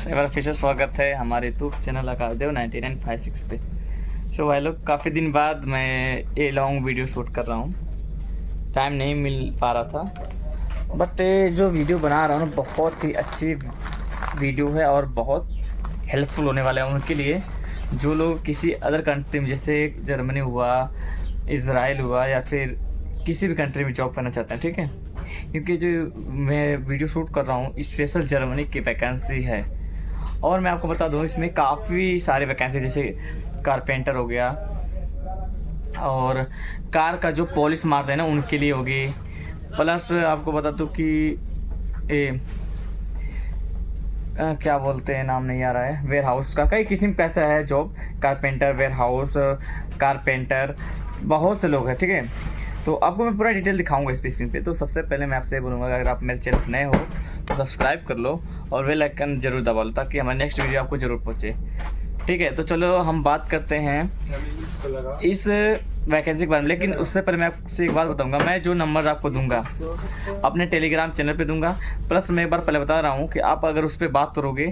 एक बार फिर से स्वागत है हमारे यूट्यूब चैनल आकाशदेव 9956 पे। सो भाई लोग, काफ़ी दिन बाद मैं ये लॉन्ग वीडियो शूट कर रहा हूँ। टाइम नहीं मिल पा रहा था, बट जो वीडियो बना रहा हूँ ना, बहुत ही अच्छी वीडियो है और बहुत हेल्पफुल होने वाले हैं उनके लिए जो लोग किसी अदर कंट्री में, जैसे जर्मनी हुआ, इज़राइल हुआ, या फिर किसी भी कंट्री में जॉब करना चाहते हैं। ठीक है, क्योंकि जो मैं वीडियो शूट कर रहा हूँ स्पेशल जर्मनी की वैकेंसी है। और मैं आपको बता दूँ, इसमें काफ़ी सारे वैकेंसी, जैसे कारपेंटर हो गया, और कार का जो पॉलिश मारते हैं ना उनके लिए होगी। प्लस आपको बता दूँ कि क्या बोलते हैं, नाम नहीं आ रहा है, वेयर हाउस का कई किस्म का ऐसा है job, carpenter, warehouse, carpenter, बहुत से लोग हैं। ठीक है, तो आपको मैं पूरा डिटेल दिखाऊंगा इस स्क्रीन पे। तो सबसे पहले मैं आपसे बोलूँगा, अगर आप मेरे चैनल नए हो तो सब्सक्राइब कर लो और बेल आइकन जरूर दबा लो, ताकि हमारी नेक्स्ट वीडियो आपको ज़रूर पहुँचे। ठीक है, तो चलो हम बात करते हैं इस वैकेंसी के बारे में। लेकिन उससे पहले मैं आपसे एक बात बताऊंगा, मैं जो नंबर आपको दूंगा अपने टेलीग्राम चैनल पे दूंगा। प्लस मैं एक बार पहले बता रहा हूँ कि आप अगर उस पर बात करोगे,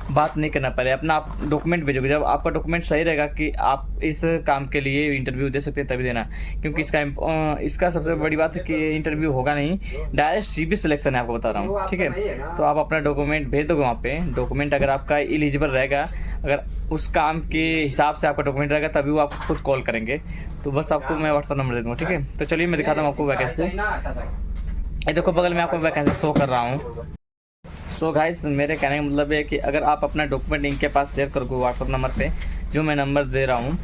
बात नहीं करना, पहले अपना आप डॉक्यूमेंट भेजोगे। जब आपका डॉक्यूमेंट सही रहेगा कि आप इस काम के लिए इंटरव्यू दे सकते हैं, तभी देना। क्योंकि इसका सबसे बड़ी बात है कि इंटरव्यू होगा नहीं, डायरेक्ट सीबी सिलेक्शन है, आपको बता रहा हूँ। ठीक है, तो आप अपना डॉक्यूमेंट भेज दोगे वहाँ पे। डॉक्यूमेंट अगर आपका एलिजिबल रहेगा, अगर उस काम के हिसाब से आपका डॉक्यूमेंट रहेगा, तभी वो आपको खुद कॉल करेंगे। तो बस आपको मैं व्हाट्सअप नंबर दे दूँगा। ठीक है, तो चलिए मैं दिखाता हूँ आपको वैकेंसी। ये देखो, बगल में आपको वैकेंसी शो कर रहा हूँ। सो गाइस, मेरे कहने का मतलब है कि अगर आप अपना डॉक्यूमेंट इनके पास शेयर करोगे व्हाट्सअप नंबर पे, जो मैं नंबर दे रहा हूँ,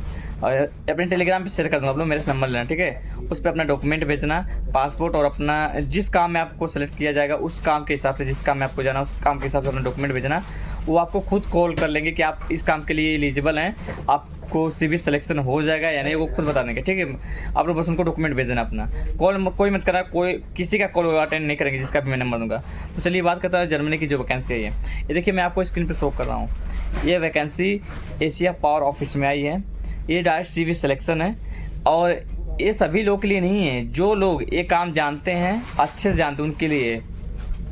और अपने टेलीग्राम पे शेयर कर दूँगा, आप लोग मेरे से नंबर लेना। ठीक है, उस पर अपना डॉक्यूमेंट भेजना, पासपोर्ट, और अपना जिस काम में आपको सेलेक्ट किया जाएगा उस काम के हिसाब से, जिस काम में आपको जाना उस काम के हिसाब से अपना डॉक्यूमेंट भेजना। वो आपको खुद कॉल कर लेंगे कि आप इस काम के लिए एलिजिबल हैं, आपको सीबी सिलेक्शन हो जाएगा या नहीं, वो खुद बता देंगे। ठीक है, आप लोग बस उनको डॉक्यूमेंट भेज देना अपना। कॉल कोई मत करा, कोई किसी का कॉल अटेंड नहीं करेंगे, जिसका भी मैं नंबर दूंगा। तो चलिए बात करता है जर्मनी की जो वैकेंसी है। ये देखिए, मैं आपको स्क्रीन पर शो कर रहा हूँ। ये वैकेंसी एशिया पावर ऑफिस में आई है। ये डायरेक्ट सीवी सिलेक्शन है, और ये सभी लोग के लिए नहीं है। जो लोग ये काम जानते हैं, अच्छे से जानते हैं, उनके लिए।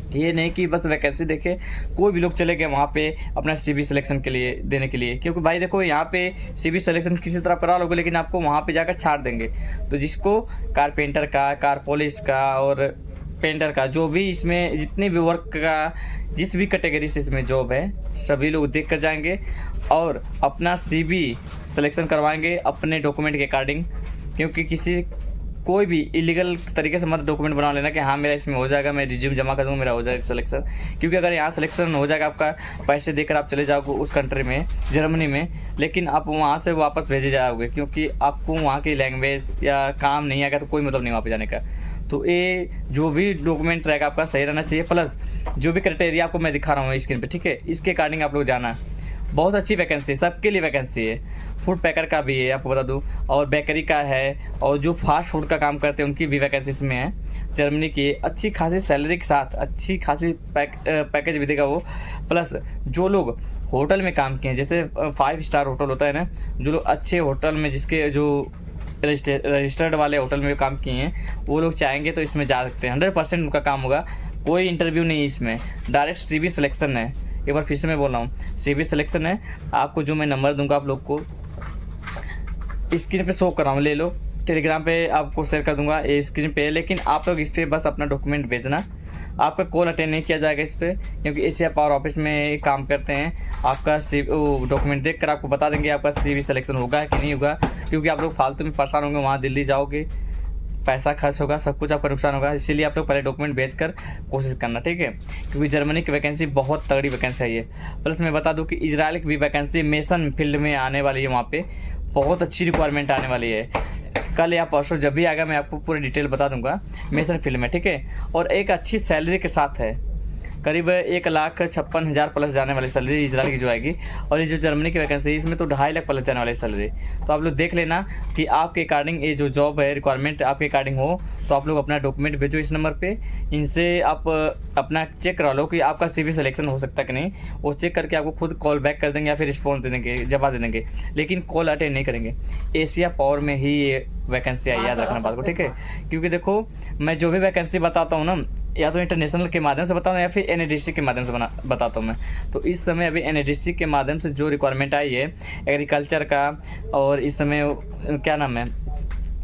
ये नहीं कि बस वैकेंसी देखे कोई भी लोग चले गए वहाँ पे अपना सीवी सिलेक्शन के लिए देने के लिए। क्योंकि भाई देखो, यहाँ पे सीवी सिलेक्शन किसी तरह करा लोगे, लेकिन आपको वहाँ पे जाकर छाड़ देंगे। तो जिसको कारपेंटर का, कार पॉलिश का और पेंटर का, जो भी इसमें जितने भी वर्क का, जिस भी कैटेगरी से इसमें जॉब है, सभी लोग देख कर जाएंगे और अपना सीवी सिलेक्शन करवाएंगे अपने डॉक्यूमेंट के अकॉर्डिंग। क्योंकि कोई भी इलीगल तरीके से मत डॉक्यूमेंट बना लेना कि हाँ मेरा इसमें हो जाएगा, मैं रिज्यूम जमा कर दूँगा, मेरा हो जाएगा सिलेक्शन। क्योंकि अगर यहाँ सिलेक्शन हो जाएगा आपका, पैसे देकर आप चले जाओगे उस कंट्री में, जर्मनी में, लेकिन आप वहाँ से वापस भेजे जाओगे, क्योंकि आपको वहाँ की लैंग्वेज या काम नहीं आएगा, तो कोई मतलब नहीं वहाँ पे जाने का। तो ये जो भी डॉक्यूमेंट रहेगा आपका सही रहना चाहिए। प्लस जो भी क्राइटेरिया आपको मैं दिखा रहा हूँ स्क्रीन पे, ठीक है, इसके अकॉर्डिंग आप लोग जाना। बहुत अच्छी वैकेंसी है, सबके लिए वैकेंसी है। फूड पैकर का भी है, आपको बता दूं, और बेकरी का है, और जो फास्ट फूड का काम करते हैं उनकी भी वैकेंसी इसमें है। जर्मनी की अच्छी खासी सैलरी के साथ अच्छी खासी पैकेज भी देगा वो। प्लस जो लोग होटल में काम किए हैं, जैसे 5 स्टार होटल होता है ना, जो लोग अच्छे होटल में, जिसके जो रजिस्टर्ड वाले होटल में काम किए हैं, वो लोग चाहेंगे तो इसमें जा सकते हैं। 100% उनका काम होगा, कोई इंटरव्यू नहीं, इसमें डायरेक्ट सीवी सिलेक्शन है। एक बार फिर से मैं बोल रहा हूँ, सीवी सिलेक्शन है। आपको जो मैं नंबर दूंगा आप लोग को स्क्रीन पे शो कर रहा हूँ, ले लो, टेलीग्राम पे आपको शेयर कर दूंगा ये स्क्रीन पे। लेकिन आप लोग इस पर बस अपना डॉक्यूमेंट भेजना, आपका कॉल अटेंड नहीं किया जाएगा इस पर, क्योंकि एशिया पावर ऑफिस में काम करते हैं। आपका डॉक्यूमेंट देख कर आपको बता देंगे आपका सीवी सिलेक्शन होगा कि नहीं होगा। क्योंकि आप लोग फालतू में परेशान होंगे, वहाँ दिल्ली जाओगे, पैसा खर्च होगा, सब कुछ आपका नुकसान होगा। इसीलिए आप लोग पहले डॉक्यूमेंट भेजकर कोशिश करना, ठीक है। क्योंकि जर्मनी की वैकेंसी बहुत तगड़ी वैकेंसी है ये। प्लस मैं बता दूं कि इजराइल की भी वैकेंसी मेसन फील्ड में आने वाली है, वहाँ पे बहुत अच्छी रिक्वायरमेंट आने वाली है। कल या परसों जब भी आएगा मैं आपको पूरी डिटेल बता दूंगा मेसन फील्ड में, ठीक है। और एक अच्छी सैलरी के साथ है, करीब 1,56,000 प्लस जाने वाली सैलरी इजराइल की जो आएगी। और ये जो जर्मनी की वैकेंसी है, इसमें तो 2.5 लाख प्लस जाने वाली सैलरी। तो आप लोग देख लेना कि आपके अकॉर्डिंग ये जो जॉब है, रिक्वायरमेंट आपके अकॉर्डिंग हो, तो आप लोग अपना डॉक्यूमेंट भेजो इस नंबर पे। इनसे आप अपना चेक करा लो कि आपका सीवी सिलेक्शन हो सकता है कि नहीं। वो चेक करके आपको खुद कॉल बैक कर देंगे या फिर रिस्पॉन्स दे देंगे, जवाब दे देंगे, लेकिन कॉल अटेंड नहीं करेंगे। एशिया पावर में ही ये वैकेंसी आई, याद रखना बात को, ठीक है। क्योंकि देखो मैं जो भी वैकेंसी बताता हूँ ना, या तो इंटरनेशनल के माध्यम से बताता हूँ या फिर NADC के माध्यम से बताता हूँ मैं। तो इस समय अभी NADC के माध्यम से जो रिक्वायरमेंट आई है एग्रीकल्चर का, और इस समय क्या नाम है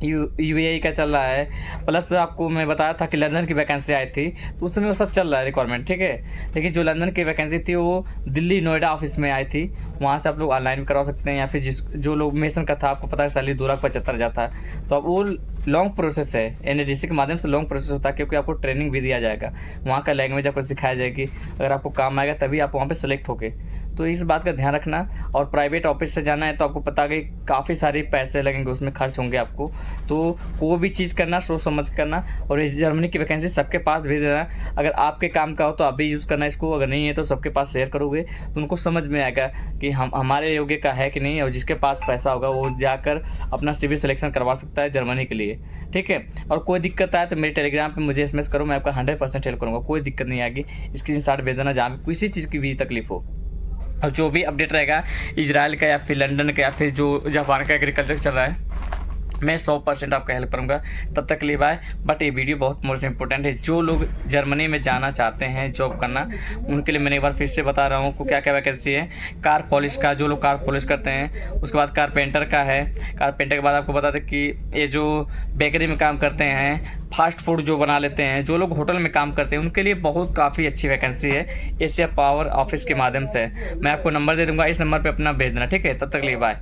UAE का चल रहा है, प्लस आपको मैं बताया था कि लंदन की वैकेंसी आई थी, तो उस समय वो सब चल रहा है रिक्वायरमेंट, ठीक है। लेकिन जो लंदन की वैकेंसी थी वो दिल्ली नोएडा ऑफिस में आई थी, वहाँ से आप लोग ऑनलाइन भी करवा सकते हैं, या फिर जो लोग मेसन का था, आपको पता है सैलरी 2,75,000 जाता है, तो अब वो लॉन्ग प्रोसेस है, NADC के माध्यम से लॉन्ग प्रोसेस होता है, क्योंकि आपको ट्रेनिंग भी दिया जाएगा, वहाँ का लैंग्वेज आपको सिखाया जाएगी, अगर आपको काम आएगा तभी आप वहाँ पे सेलेक्ट होगे। तो इस बात का ध्यान रखना। और प्राइवेट ऑफिस से जाना है तो आपको पता है कि काफ़ी सारे पैसे लगेंगे, उसमें खर्च होंगे आपको, तो कोई भी चीज़ करना सोच समझ करना। और इस जर्मनी की वैकेंसी सबके पास भेज देना, अगर आपके काम का हो तो आप भी यूज़ करना इसको, अगर नहीं है तो सबके पास शेयर करोगे तो उनको समझ में आएगा कि हमारे योग्य का है कि नहीं, और जिसके पास पैसा होगा वो जाकर अपना सिविल सिलेक्शन करवा सकता है जर्मनी के लिए, ठीक है। और कोई दिक्कत आए तो मेरे टेलीग्राम पे मुझे SMS करो, मैं आपका 100% हेल्प करूँगा, कोई दिक्कत नहीं आएगी। स्क्रीनशॉट भेज देना जहाँ भी किसी चीज़ की भी तकलीफ हो। और जो भी अपडेट रहेगा इजराइल का या फिर लंदन का या फिर जो जापान का एग्रीकल्चर चल रहा है, मैं 100% आपका हेल्प करूँगा। तब तक के लिए बाय। बट ये वीडियो बहुत मोस्ट इंपॉर्टेंट है, जो लोग जर्मनी में जाना चाहते हैं जॉब करना, उनके लिए मैंने एक बार फिर से बता रहा हूँ क्या क्या वैकेंसी है। कार पॉलिश का, जो लोग कार पॉलिश करते हैं, उसके बाद कारपेंटर का है, कारपेंटर के बाद आपको बता दें कि ये जो बेकरी में काम करते हैं, फास्ट फूड जो बना लेते हैं, जो लोग होटल में काम करते हैं, उनके लिए बहुत काफ़ी अच्छी वैकेंसी है एशिया पावर ऑफिस के माध्यम से। मैं आपको नंबर दे दूँगा, इस नंबर पर अपना भेज देना, ठीक है। तब तक के लिए बाय।